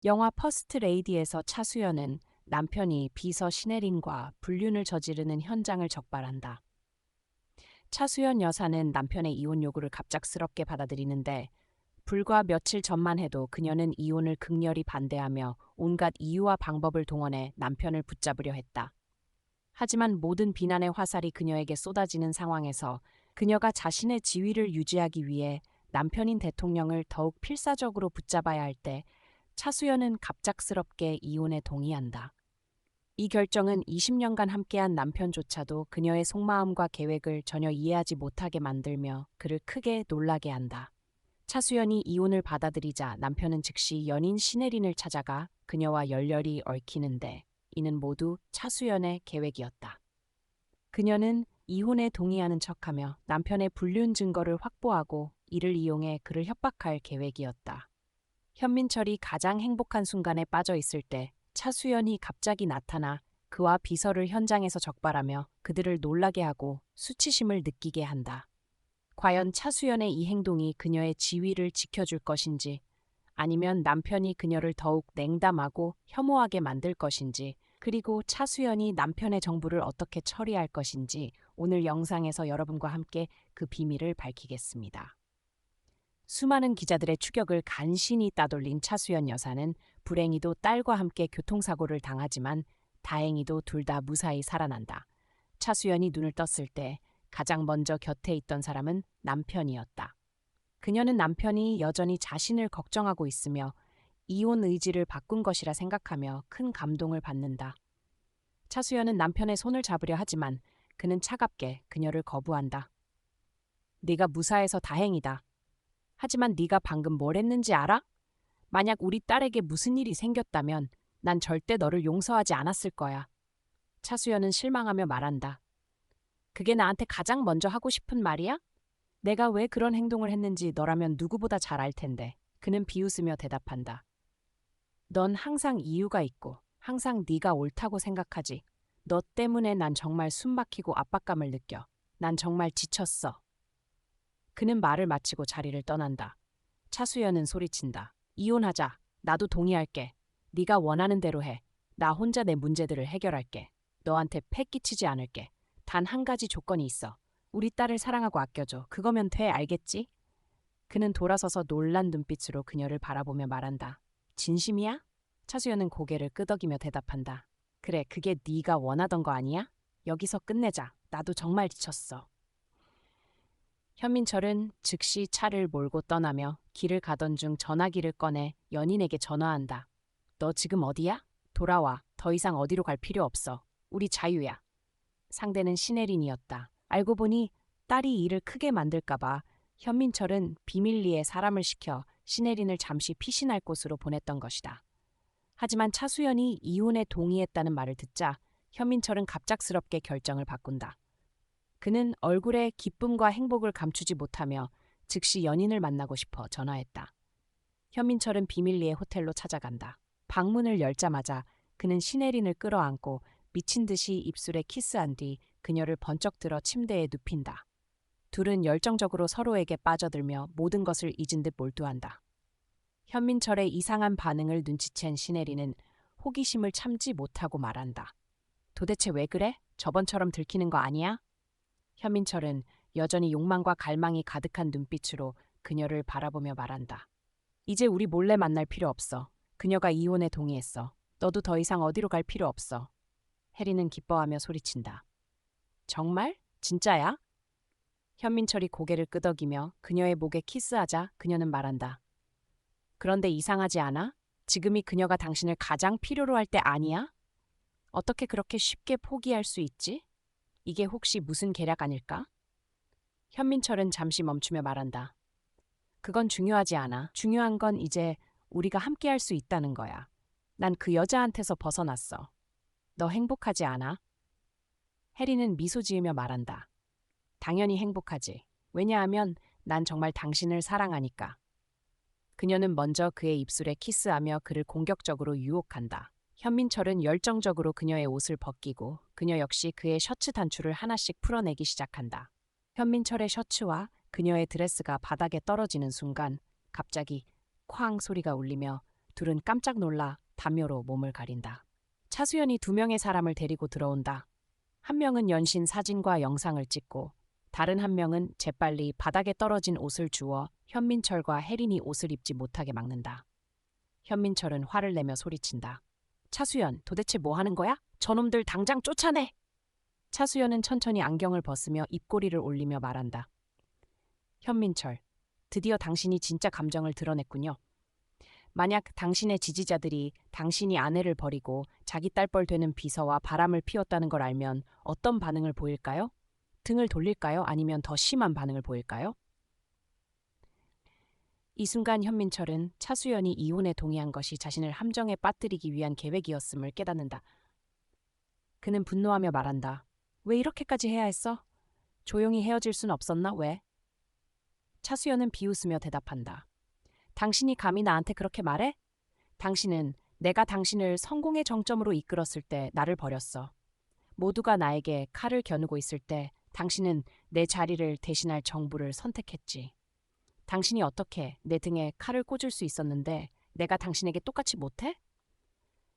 영화 퍼스트 레이디에서 차수연은 남편이 비서 신혜린과 불륜을 저지르는 현장을 적발한다. 차수연 여사는 남편의 이혼 요구를 갑작스럽게 받아들이는데 불과 며칠 전만 해도 그녀는 이혼을 극렬히 반대하며 온갖 이유와 방법을 동원해 남편을 붙잡으려 했다. 하지만 모든 비난의 화살이 그녀에게 쏟아지는 상황에서 그녀가 자신의 지위를 유지하기 위해 남편인 대통령을 더욱 필사적으로 붙잡아야 할 때 차수연은 갑작스럽게 이혼에 동의한다. 이 결정은 20년간 함께한 남편조차도 그녀의 속마음과 계획을 전혀 이해하지 못하게 만들며 그를 크게 놀라게 한다. 차수연이 이혼을 받아들이자 남편은 즉시 연인 신혜린을 찾아가 그녀와 열렬히 얽히는데 이는 모두 차수연의 계획이었다. 그녀는 이혼에 동의하는 척하며 남편의 불륜 증거를 확보하고 이를 이용해 그를 협박할 계획이었다. 현민철이 가장 행복한 순간에 빠져 있을 때 차수연이 갑자기 나타나 그와 비서를 현장에서 적발하며 그들을 놀라게 하고 수치심을 느끼게 한다. 과연 차수연의 이 행동이 그녀의 지위를 지켜줄 것인지 아니면 남편이 그녀를 더욱 냉담하고 혐오하게 만들 것인지 그리고 차수연이 남편의 정보를 어떻게 처리할 것인지 오늘 영상에서 여러분과 함께 그 비밀을 밝히겠습니다. 수많은 기자들의 추격을 간신히 따돌린 차수연 여사는 불행히도 딸과 함께 교통사고를 당하지만 다행히도 둘 다 무사히 살아난다. 차수연이 눈을 떴을 때 가장 먼저 곁에 있던 사람은 남편이었다. 그녀는 남편이 여전히 자신을 걱정하고 있으며 이혼 의지를 바꾼 것이라 생각하며 큰 감동을 받는다. 차수연은 남편의 손을 잡으려 하지만 그는 차갑게 그녀를 거부한다. 네가 무사해서 다행이다. 하지만 네가 방금 뭘 했는지 알아? 만약 우리 딸에게 무슨 일이 생겼다면 난 절대 너를 용서하지 않았을 거야. 차수연은 실망하며 말한다. 그게 나한테 가장 먼저 하고 싶은 말이야? 내가 왜 그런 행동을 했는지 너라면 누구보다 잘 알 텐데. 그는 비웃으며 대답한다. 넌 항상 이유가 있고 항상 네가 옳다고 생각하지. 너 때문에 난 정말 숨막히고 압박감을 느껴. 난 정말 지쳤어. 그는 말을 마치고 자리를 떠난다. 차수연은 소리친다. 이혼하자. 나도 동의할게. 네가 원하는 대로 해. 나 혼자 내 문제들을 해결할게. 너한테 패 끼치지 않을게. 단 한 가지 조건이 있어. 우리 딸을 사랑하고 아껴줘. 그거면 돼, 알겠지? 그는 돌아서서 놀란 눈빛으로 그녀를 바라보며 말한다. 진심이야? 차수연은 고개를 끄덕이며 대답한다. 그래, 그게 네가 원하던 거 아니야? 여기서 끝내자. 나도 정말 지쳤어. 현민철은 즉시 차를 몰고 떠나며 길을 가던 중 전화기를 꺼내 연인에게 전화한다. 너 지금 어디야? 돌아와. 더 이상 어디로 갈 필요 없어. 우리 자유야. 상대는 신혜린이었다. 알고 보니 딸이 일을 크게 만들까봐 현민철은 비밀리에 사람을 시켜 신혜린을 잠시 피신할 곳으로 보냈던 것이다. 하지만 차수연이 이혼에 동의했다는 말을 듣자 현민철은 갑작스럽게 결정을 바꾼다. 그는 얼굴에 기쁨과 행복을 감추지 못하며 즉시 연인을 만나고 싶어 전화했다. 현민철은 비밀리에 호텔로 찾아간다. 방문을 열자마자 그는 신혜린을 끌어안고 미친 듯이 입술에 키스한 뒤 그녀를 번쩍 들어 침대에 눕힌다. 둘은 열정적으로 서로에게 빠져들며 모든 것을 잊은 듯 몰두한다. 현민철의 이상한 반응을 눈치챈 신혜린은 호기심을 참지 못하고 말한다. 도대체 왜 그래? 저번처럼 들키는 거 아니야? 현민철은 여전히 욕망과 갈망이 가득한 눈빛으로 그녀를 바라보며 말한다. 이제 우리 몰래 만날 필요 없어. 그녀가 이혼에 동의했어. 너도 더 이상 어디로 갈 필요 없어. 혜리는 기뻐하며 소리친다. 정말? 진짜야? 현민철이 고개를 끄덕이며 그녀의 목에 키스하자 그녀는 말한다. 그런데 이상하지 않아? 지금이 그녀가 당신을 가장 필요로 할 때 아니야? 어떻게 그렇게 쉽게 포기할 수 있지? 이게 혹시 무슨 계략 아닐까? 현민철은 잠시 멈추며 말한다. 그건 중요하지 않아. 중요한 건 이제 우리가 함께 할 수 있다는 거야. 난 그 여자한테서 벗어났어. 너 행복하지 않아? 혜리는 미소 지으며 말한다. 당연히 행복하지. 왜냐하면 난 정말 당신을 사랑하니까. 그녀는 먼저 그의 입술에 키스하며 그를 공격적으로 유혹한다. 현민철은 열정적으로 그녀의 옷을 벗기고 그녀 역시 그의 셔츠 단추를 하나씩 풀어내기 시작한다. 현민철의 셔츠와 그녀의 드레스가 바닥에 떨어지는 순간 갑자기 쾅 소리가 울리며 둘은 깜짝 놀라 담요로 몸을 가린다. 차수연이 두 명의 사람을 데리고 들어온다. 한 명은 연신 사진과 영상을 찍고 다른 한 명은 재빨리 바닥에 떨어진 옷을 주워 현민철과 혜린이 옷을 입지 못하게 막는다. 현민철은 화를 내며 소리친다. 차수연, 도대체 뭐 하는 거야? 저놈들 당장 쫓아내! 차수연은 천천히 안경을 벗으며 입꼬리를 올리며 말한다. 현민철, 드디어 당신이 진짜 감정을 드러냈군요. 만약 당신의 지지자들이 당신이 아내를 버리고 자기 딸뻘 되는 비서와 바람을 피웠다는 걸 알면 어떤 반응을 보일까요? 등을 돌릴까요? 아니면 더 심한 반응을 보일까요? 이 순간 현민철은 차수연이 이혼에 동의한 것이 자신을 함정에 빠뜨리기 위한 계획이었음을 깨닫는다. 그는 분노하며 말한다. 왜 이렇게까지 해야 했어? 조용히 헤어질 순 없었나? 왜? 차수연은 비웃으며 대답한다. 당신이 감히 나한테 그렇게 말해? 당신은 내가 당신을 성공의 정점으로 이끌었을 때 나를 버렸어. 모두가 나에게 칼을 겨누고 있을 때 당신은 내 자리를 대신할 정부를 선택했지. 당신이 어떻게 내 등에 칼을 꽂을 수 있었는데 내가 당신에게 똑같이 못해?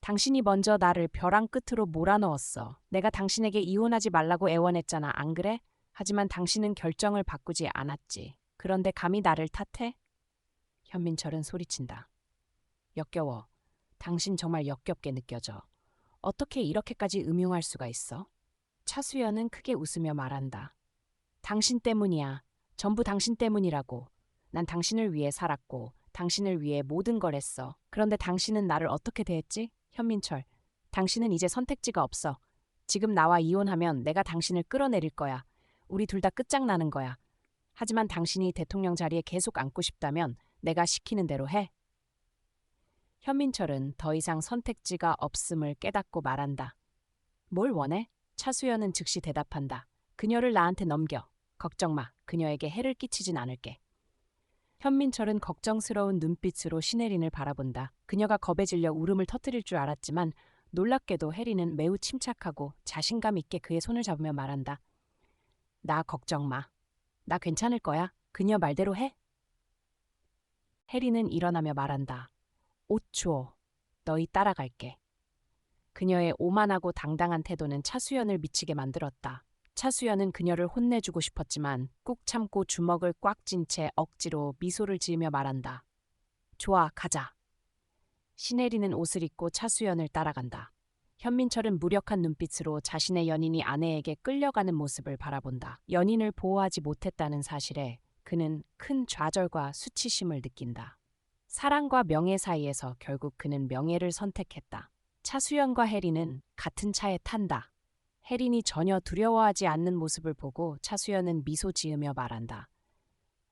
당신이 먼저 나를 벼랑 끝으로 몰아넣었어. 내가 당신에게 이혼하지 말라고 애원했잖아. 안 그래? 하지만 당신은 결정을 바꾸지 않았지. 그런데 감히 나를 탓해? 현민철은 소리친다. 역겨워. 당신 정말 역겹게 느껴져. 어떻게 이렇게까지 음흉할 수가 있어? 차수연은 크게 웃으며 말한다. 당신 때문이야. 전부 당신 때문이라고. 난 당신을 위해 살았고 당신을 위해 모든 걸 했어. 그런데 당신은 나를 어떻게 대했지? 현민철, 당신은 이제 선택지가 없어. 지금 나와 이혼하면 내가 당신을 끌어내릴 거야. 우리 둘 다 끝장나는 거야. 하지만 당신이 대통령 자리에 계속 앉고 싶다면 내가 시키는 대로 해. 현민철은 더 이상 선택지가 없음을 깨닫고 말한다. 뭘 원해? 차수연은 즉시 대답한다. 그녀를 나한테 넘겨. 걱정 마. 그녀에게 해를 끼치진 않을게. 현민철은 걱정스러운 눈빛으로 신혜린을 바라본다. 그녀가 겁에 질려 울음을 터뜨릴 줄 알았지만 놀랍게도 혜린은 매우 침착하고 자신감 있게 그의 손을 잡으며 말한다. 나 걱정 마. 나 괜찮을 거야. 그녀 말대로 해. 혜린은 일어나며 말한다. 옷 주워. 너희 따라갈게. 그녀의 오만하고 당당한 태도는 차수연을 미치게 만들었다. 차수연은 그녀를 혼내주고 싶었지만 꾹 참고 주먹을 꽉 쥔 채 억지로 미소를 지으며 말한다. 좋아, 가자. 신혜리는 옷을 입고 차수연을 따라간다. 현민철은 무력한 눈빛으로 자신의 연인이 아내에게 끌려가는 모습을 바라본다. 연인을 보호하지 못했다는 사실에 그는 큰 좌절과 수치심을 느낀다. 사랑과 명예 사이에서 결국 그는 명예를 선택했다. 차수연과 혜린은 같은 차에 탄다. 혜린이 전혀 두려워하지 않는 모습을 보고 차수연은 미소 지으며 말한다.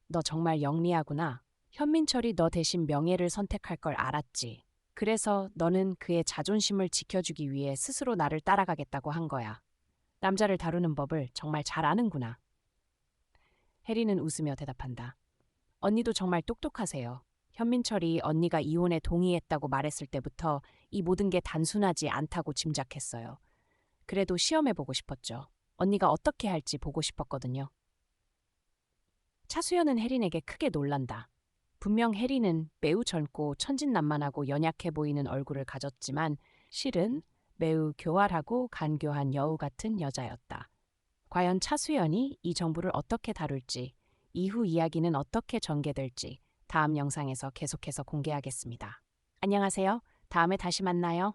너 정말 영리하구나. 현민철이 너 대신 명예를 선택할 걸 알았지. 그래서 너는 그의 자존심을 지켜주기 위해 스스로 나를 따라가겠다고 한 거야. 남자를 다루는 법을 정말 잘 아는구나. 혜린은 웃으며 대답한다. 언니도 정말 똑똑하세요. 현민철이 언니가 이혼에 동의했다고 말했을 때부터 이 모든 게 단순하지 않다고 짐작했어요. 그래도 시험해보고 싶었죠. 언니가 어떻게 할지 보고 싶었거든요. 차수연은 혜린에게 크게 놀란다. 분명 혜린은 매우 젊고 천진난만하고 연약해 보이는 얼굴을 가졌지만 실은 매우 교활하고 간교한 여우 같은 여자였다. 과연 차수연이 이 정부를 어떻게 다룰지, 이후 이야기는 어떻게 전개될지 다음 영상에서 계속해서 공개하겠습니다. 안녕하세요. 다음에 다시 만나요.